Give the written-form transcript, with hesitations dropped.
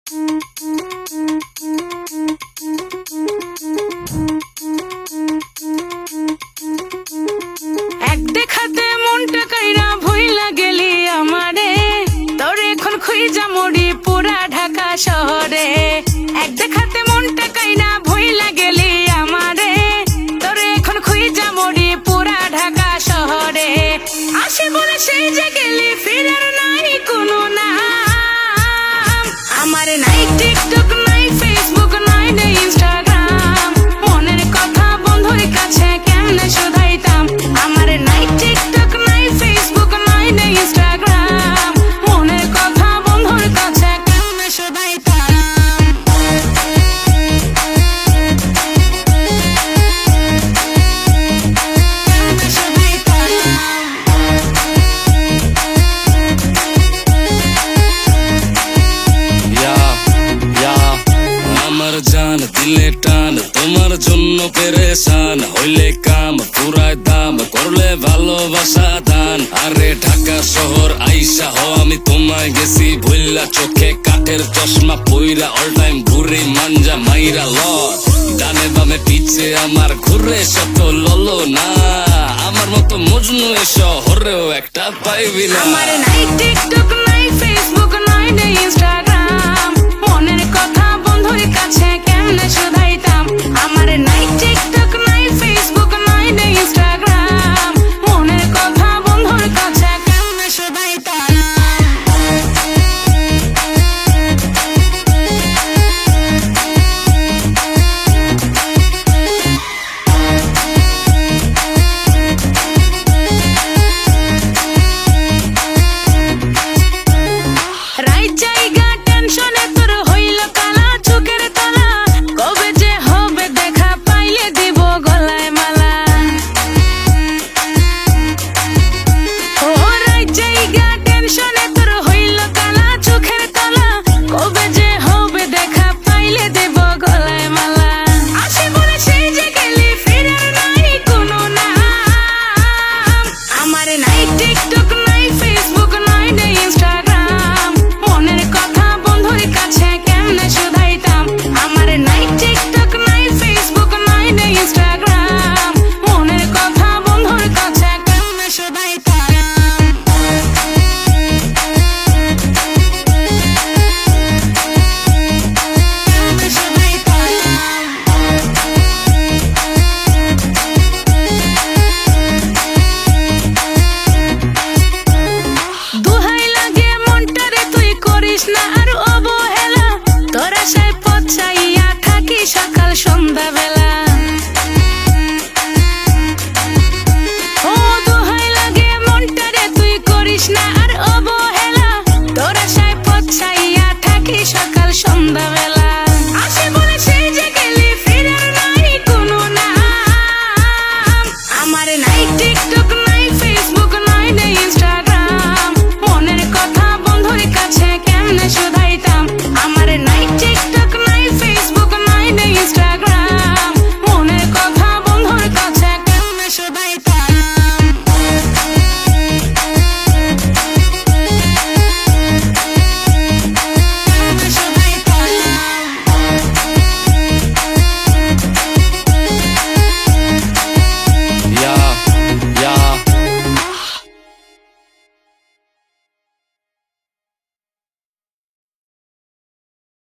এক দেখাতে মনটা কাইরা ভইলা গেলি আমারে, তোরে এখন খুঁজা মরি পুরা ঢাকা শহরে। এক দেখাতে মনটা কাইরা ভইলা গেলি আমারে, তোরে এখন খুঁজা মরি পুরা ঢাকা শহরে। আসে বলে সেই যে গেলি ফিরার নাই কোনো নাম। আমার নাই টিকটক নাই ফেসবুক নাই রে ইনস্টাগ্রাম, মনের কথা বন্ধুর কাছে কেমনে শোধাইতাম। আমার নাই টিকটক নাই ফেসবুক নাই রে ইনস্টাগ্রাম, মনের কথা বন্ধুর কাছে কেমনে শোধাইতাম। আমার জান দিলে টান, তোমার জন্য পেরেশান, হইলে কাম পুরাই দাম, করলে ভালোবাসা দান। আরে ঢাকা শহর আইসা হ, আমি তোমায় গেছি ভুল্লা, চোখে কাঠের চশমা পইরা অল টাইম ঘুরে মাঞ্জা মাইরা ল। ডানে বামে পিছে আমার ঘুরে শত ললো না, আমার মতো মজনু এ শহরেও একটা পাইবি না। আমার নাই টিকটক নাই